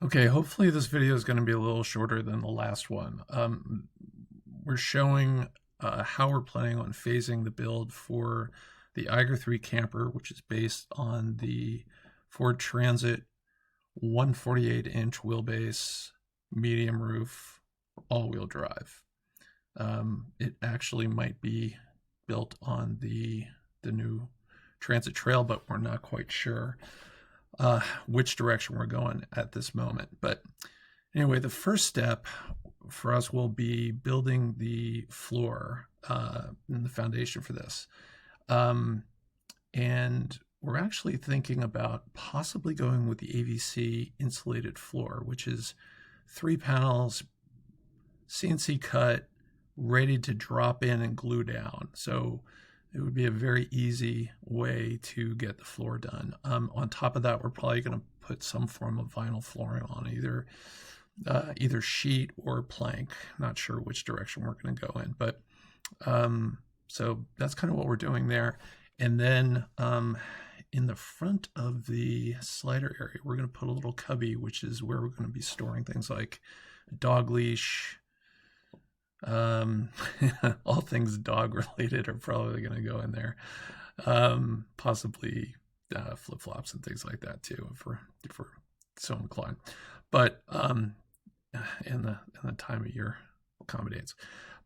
Okay, hopefully this video is going to be a little shorter than the last one. We're showing how we're planning on phasing the build for the Eiger-3 Camper, which is based on the Ford Transit 148-inch wheelbase, medium roof, all-wheel drive. It actually might be built on the new Transit Trail, but we're not quite sure which direction we're going at this moment. But anyway, the first step for us will be building the floor and the foundation for this. And we're actually thinking about possibly going with the AVC insulated floor, which is 3 panels, CNC cut, ready to drop in and glue down. So it would be a very easy way to get the floor done. On top of that, we're probably going to put some form of vinyl flooring on, either sheet or plank. Not sure which direction we're going to go in, but so that's kind of what we're doing there. And then in the front of the slider area, we're going to put a little cubby, which is where we're going to be storing things like a dog leash. All things dog related are probably going to go in there. Possibly flip-flops and things like that too, if we're so inclined. But and the time of year accommodates.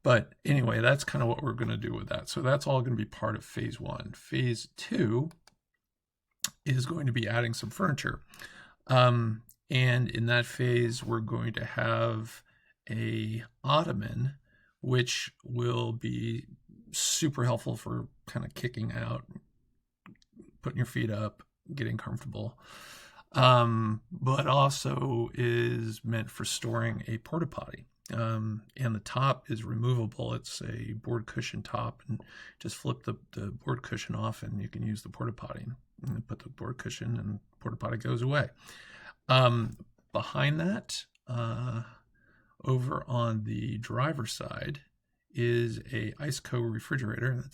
But anyway, that's kind of what we're going to do with that. So that's all going to be part of phase 1. Phase 2 is going to be adding some furniture. And in that phase, we're going to have a ottoman, which will be super helpful for kind of kicking out, putting your feet up, getting comfortable, but also is meant for storing a porta potty. And the top is removable. It's a board cushion top, and just flip the board cushion off and you can use the porta potty and put the board cushion and porta potty goes away. Behind that, over on the driver's side, is a IceCo refrigerator.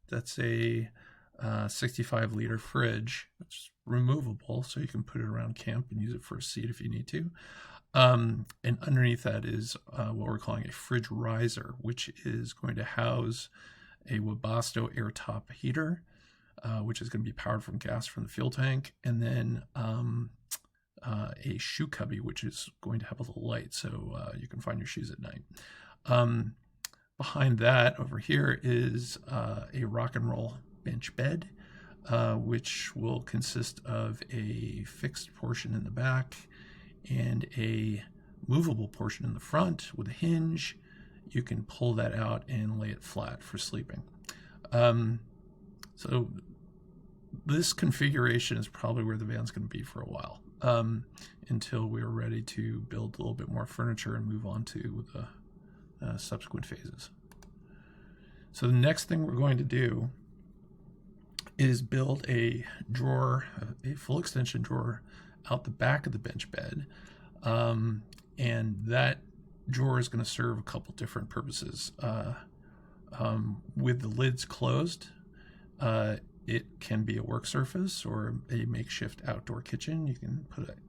That's a 65-liter fridge. It's removable, so you can put it around camp and use it for a seat if you need to. And underneath that is what we're calling a fridge riser, which is going to house a Webasto air-top heater, which is going to be powered from gas from the fuel tank, and then a shoe cubby, which is going to have a little light so you can find your shoes at night. Behind that over here is a rock and roll bench bed, which will consist of a fixed portion in the back and a movable portion in the front with a hinge. You can pull that out and lay it flat for sleeping. So this configuration is probably where the van's going to be for a while, until we're ready to build a little bit more furniture and move on to the subsequent phases. So the next thing we're going to do is build a drawer, a full extension drawer out the back of the bench bed. And that drawer is going to serve a couple different purposes. With the lids closed, it can be a work surface or a makeshift outdoor kitchen. You can put an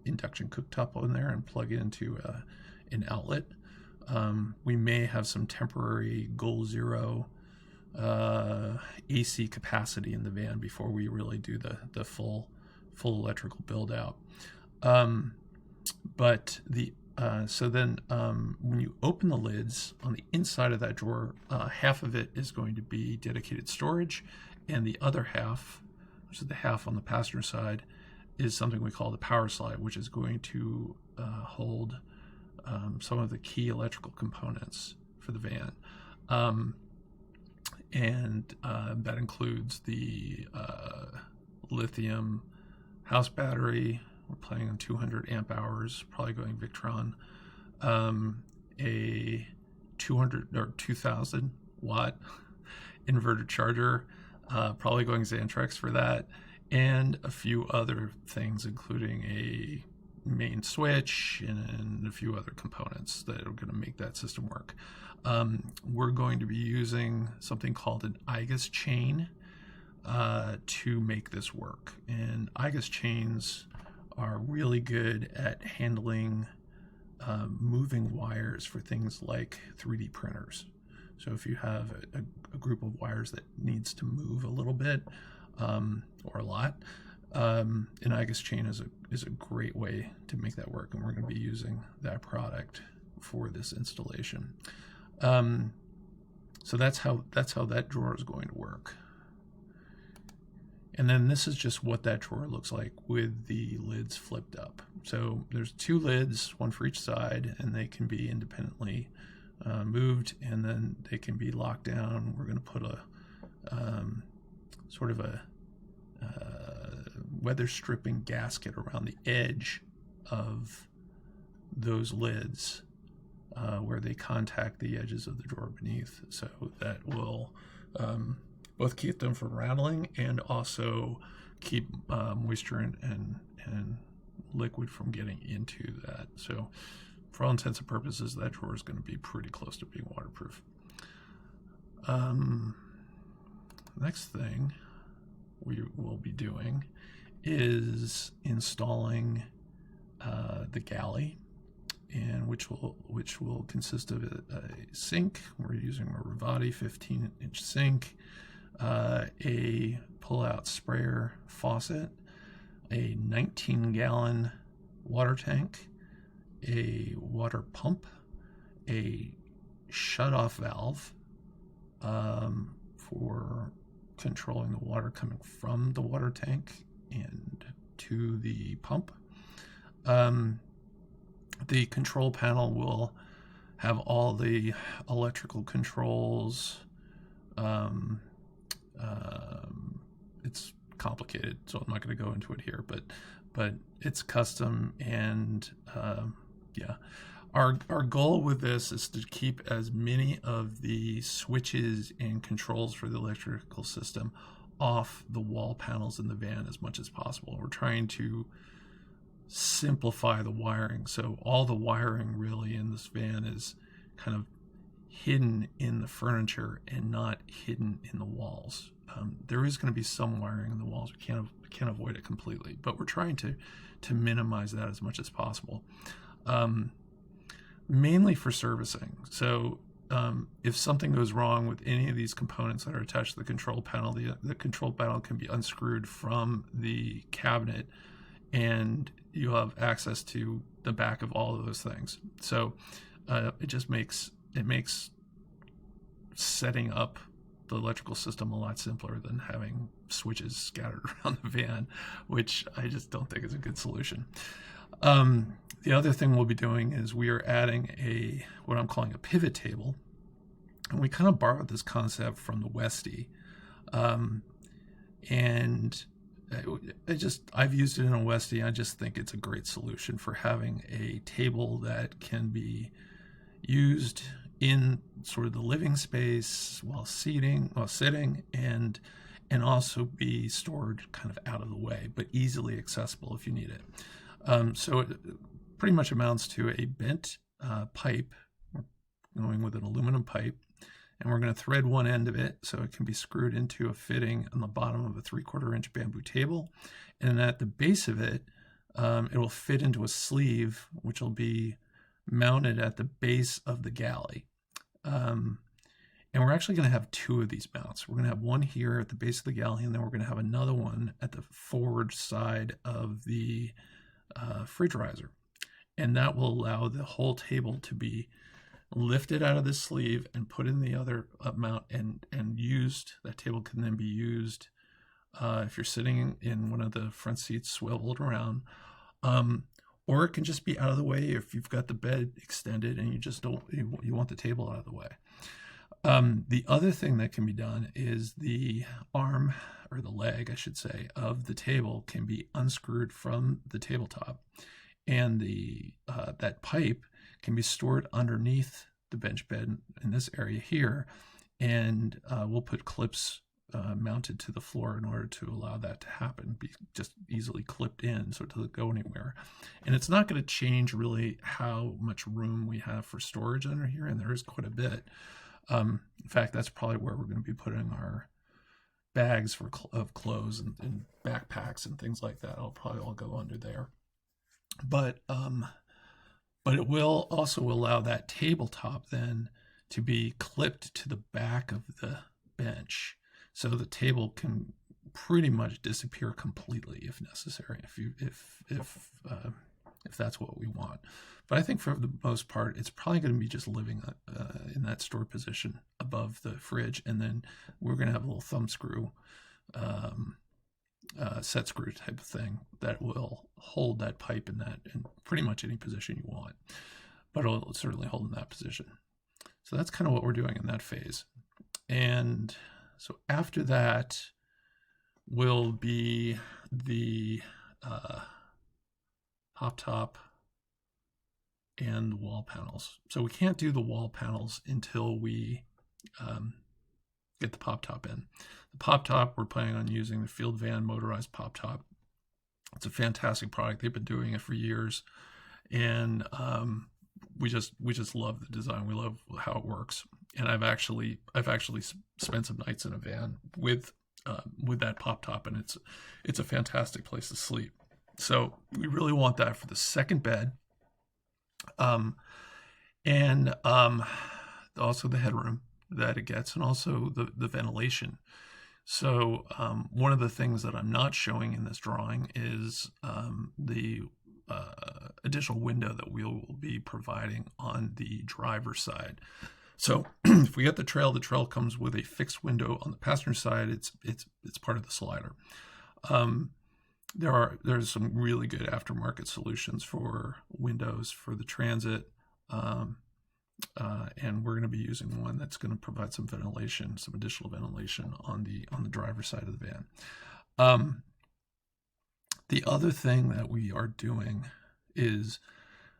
induction cooktop in there and plug it into an outlet. We may have some temporary goal zero AC capacity in the van before we really do the full electrical build out. So then when you open the lids on the inside of that drawer, half of it is going to be dedicated storage, and the other half, which is the half on the passenger side, is something we call the power slide, which is going to hold some of the key electrical components for the van. And that includes the lithium house battery. We're planning on 200 amp hours, probably going Victron. A 200 or 2000 watt inverter charger, probably going Xantrex for that, and a few other things, including a main switch and a few other components that are going to make that system work. We're going to be using something called an Eiger chain to make this work. And Eiger chains are really good at handling moving wires for things like 3D printers. So if you have a group of wires that needs to move a little bit or a lot, an Eiger chain is a great way to make that work, and we're going to be using that product for this installation. So that's how that drawer is going to work. And then this is just what that drawer looks like with the lids flipped up. So there's 2 lids, one for each side, and they can be independently moved, and then they can be locked down. We're going to put a sort of a weather stripping gasket around the edge of those lids where they contact the edges of the drawer beneath. So that will both keep them from rattling and also keep moisture and liquid from getting into that. So for all intents and purposes, that drawer is going to be pretty close to being waterproof. Next thing we will be doing is installing the galley, and which will consist of a sink. We're using a Rivati 15-inch sink, a pull-out sprayer faucet, a 19-gallon water tank, a water pump, a shut-off valve for controlling the water coming from the water tank and to the pump. The control panel will have all the electrical controls. It's complicated, so I'm not going to go into it here, but it's custom, and yeah. Our goal with this is to keep as many of the switches and controls for the electrical system off the wall panels in the van as much as possible. We're trying to simplify the wiring, so all the wiring really in this van is kind of hidden in the furniture and not hidden in the walls. There is going to be some wiring in the walls. We can't avoid it completely, but we're trying to minimize that as much as possible. Mainly for servicing. So if something goes wrong with any of these components that are attached to the control panel, the control panel can be unscrewed from the cabinet, and you'll have access to the back of all of those things. So it makes setting up the electrical system a lot simpler than having switches scattered around the van, which I just don't think is a good solution. The other thing we'll be doing is we are adding what I'm calling a pivot table, and we kind of borrowed this concept from the Westie, and I've used it in a Westie. I just think it's a great solution for having a table that can be used in sort of the living space while sitting, and also be stored kind of out of the way, but easily accessible if you need it. So it pretty much amounts to a bent pipe. We're going with an aluminum pipe, and we're going to thread one end of it so it can be screwed into a fitting on the bottom of a 3/4-inch bamboo table. And at the base of it, it will fit into a sleeve, which will be mounted at the base of the galley. And we're actually going to have 2 of these mounts. We're going to have one here at the base of the galley, and then we're going to have another one at the forward side of the fridge riser. And that will allow the whole table to be lifted out of the sleeve and put in the other mount and used. That table can then be used if you're sitting in one of the front seats swiveled around, or it can just be out of the way if you've got the bed extended and you want the table out of the way. The other thing that can be done is the arm, or the leg, I should say, of the table can be unscrewed from the tabletop, and that pipe can be stored underneath the bench bed in this area here, and we'll put clips mounted to the floor in order to allow that to happen, be just easily clipped in so it doesn't go anywhere. And it's not going to change really how much room we have for storage under here, and there is quite a bit. In fact, that's probably where we're going to be putting our bags of clothes and backpacks and things like that. It'll probably all go under there. But it will also allow that tabletop then to be clipped to the back of the bench, so the table can pretty much disappear completely if necessary, if that's what we want. But I think for the most part, it's probably going to be just living in that store position above the fridge, and then we're going to have a little thumb screw, set screw type of thing that will hold that pipe in pretty much any position you want, but it'll certainly hold in that position. So that's kind of what we're doing in that phase. And so after that will be the pop top and the wall panels. So we can't do the wall panels until we get the pop top in. The pop top, we're planning on using the Field Van motorized pop top. It's a fantastic product. They've been doing it for years, and we just love the design. We love how it works. And I've actually spent some nights in a van with that pop top, and it's a fantastic place to sleep. So we really want that for the second bed, and also the headroom that it gets, and also the ventilation. So one of the things that I'm not showing in this drawing is the additional window that we will be providing on the driver's side. So if we get the trail comes with a fixed window on the passenger side. It's part of the slider. There's some really good aftermarket solutions for windows for the Transit, and we're going to be using one that's going to provide some ventilation, some additional ventilation on the driver's side of the van. The other thing that we are doing is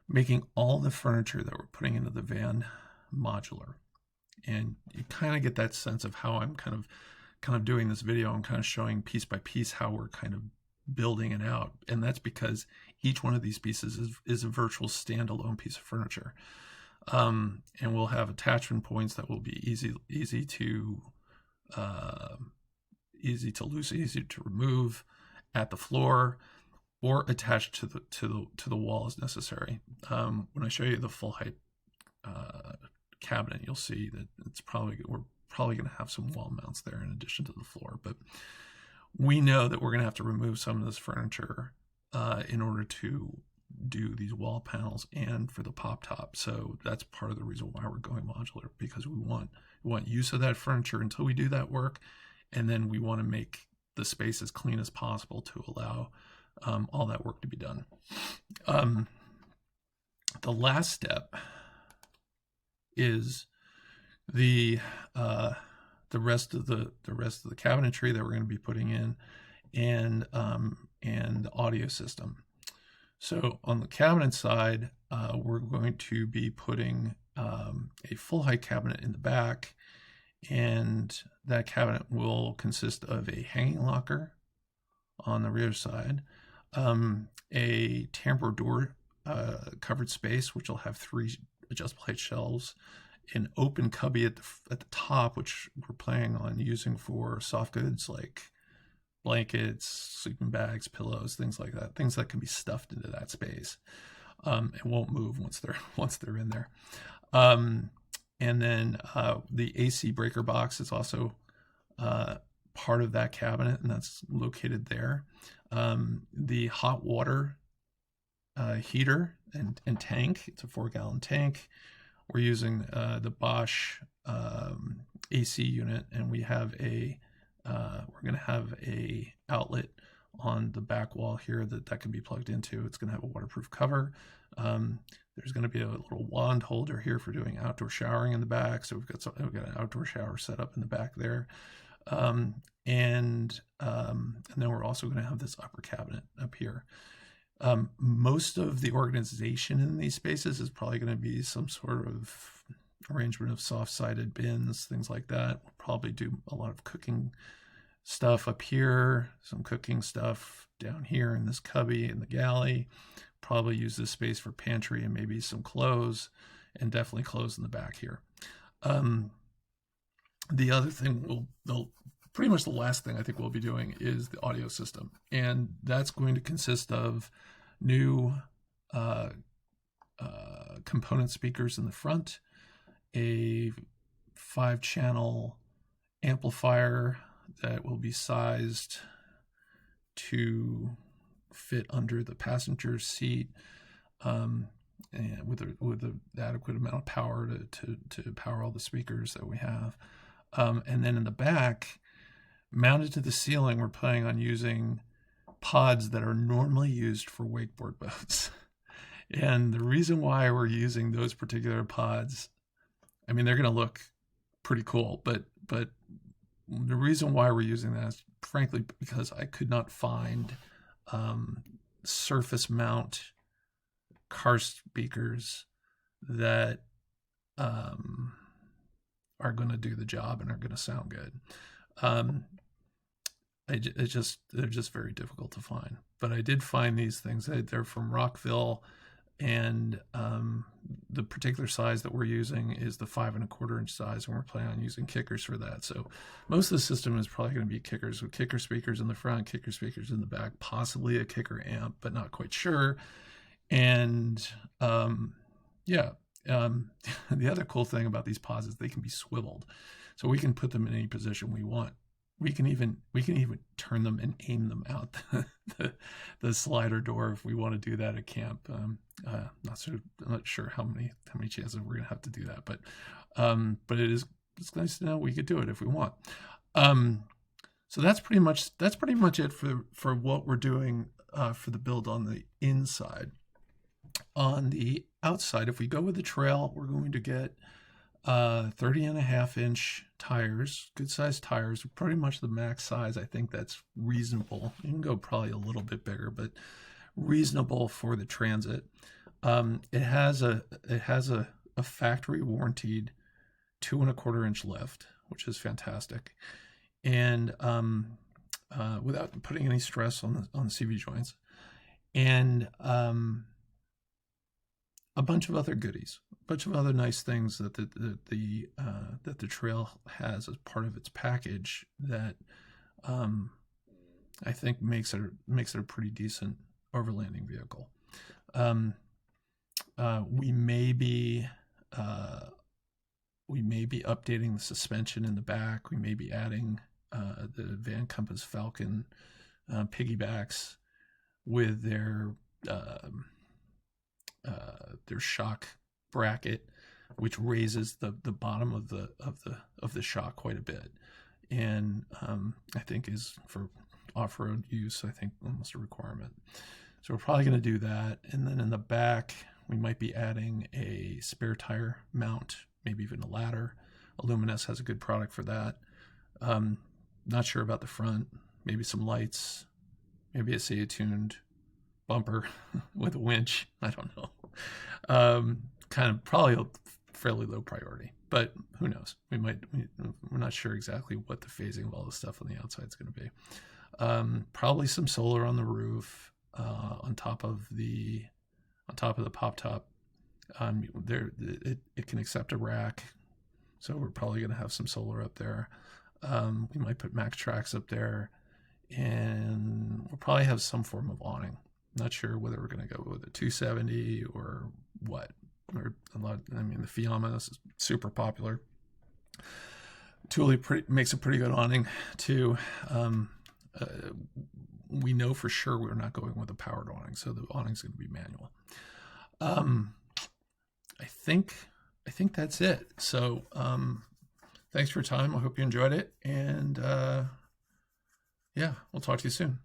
making all the furniture that we're putting into the van modular, and you kind of get that sense of how I'm kind of doing this video. I'm kind of showing piece by piece how we're kind of building it out, and that's because each one of these pieces is a virtual standalone piece of furniture. And we'll have attachment points that will be easy to loosen, easy to remove at the floor, or attached to the wall as necessary. When I show you the full height cabinet, you'll see that we're probably going to have some wall mounts there in addition to the floor. But we know that we're going to have to remove some of this furniture in order to do these wall panels and for the pop top. So that's part of the reason why we're going modular, because we want use of that furniture until we do that work, and then we want to make the space as clean as possible to allow all that work to be done. The last step is the rest of the cabinetry that we're going to be putting in, and the audio system. So on the cabinet side, we're going to be putting a full height cabinet in the back, and that cabinet will consist of a hanging locker on the rear side, a tambour door covered space, which will have 3 adjustable height shelves, an open cubby at the top, which we're planning on using for soft goods like blankets, sleeping bags, pillows, things like that, things that can be stuffed into that space and won't move once they're in there. And then the AC breaker box is also part of that cabinet, and that's located there. The hot water heater and tank, it's a 4-gallon tank. We're using the Bosch AC unit, and we're going to have a outlet on the back wall here that can be plugged into. It's going to have a waterproof cover. There's going to be a little wand holder here for doing outdoor showering in the back. So we've got an outdoor shower set up in the back there. And then we're also going to have this upper cabinet up here. Most of the organization in these spaces is probably going to be some sort of arrangement of soft-sided bins, things like that. We'll probably do a lot of cooking stuff up here, some cooking stuff down here in this cubby in the galley. Probably use this space for pantry and maybe some clothes, and definitely clothes in the back here. The other thing pretty much the last thing I think we'll be doing is the audio system, and that's going to consist of new component speakers in the front, a 5-channel amplifier that will be sized to fit under the passenger seat, and with the adequate amount of power to power all the speakers that we have. And then in the back, mounted to the ceiling, we're planning on using pods that are normally used for wakeboard boats. And the reason why we're using those particular pods, I mean, they're going to look pretty cool, but the reason why we're using that is frankly because I could not find surface mount car speakers that are going to do the job and are going to sound good. They're just very difficult to find. But I did find these things. They're from Rockville, and the particular size that we're using is the 5 1/4 inch size, and we're planning on using kickers for that. So most of the system is probably going to be kickers, with kicker speakers in the front, kicker speakers in the back, possibly a kicker amp, but not quite sure. And the other cool thing about these pods is they can be swiveled, so we can put them in any position we want. We can even turn them and aim them out the slider door if we want to do that at camp. I'm not sure how many chances we're gonna have to do that, but it's nice to know we could do it if we want. So that's pretty much it for what we're doing for the build on the inside. On the outside, if we go with the trail, we're going to get 30.5 inch tires, good sized tires, pretty much the max size. I think that's reasonable. You can go probably a little bit bigger, but reasonable for the Transit. It has a factory warranted 2 1/4 inch lift, which is fantastic, and without putting any stress on the CV joints, and a bunch of other goodies, a bunch of other nice things that the Trail has as part of its package that I think makes it a pretty decent overlanding vehicle. We may be updating the suspension in the back. We may be adding the Van Compass Falcon piggybacks with their shock bracket, which raises the bottom of the shock quite a bit, and I think is for off-road use, I think almost a requirement. So we're probably going to do that, and then in the back we might be adding a spare tire mount, maybe even a ladder. Illuminous has a good product for that. Not sure about the front. Maybe some lights, maybe a tuned bumper with a winch. I don't know. Kind of probably a fairly low priority, but who knows? We're not sure exactly what the phasing of all the stuff on the outside is going to be. Probably some solar on the roof, on top of the pop top. It can accept a rack, so we're probably going to have some solar up there. We might put Max Tracks up there, and we'll probably have some form of awning. Not sure whether we're going to go with a 270 or what. Or the Fiamma is super popular. Thule makes a pretty good awning too. We know for sure we're not going with a powered awning, so the awning's going to be manual. I think that's it. So thanks for your time. I hope you enjoyed it, and we'll talk to you soon.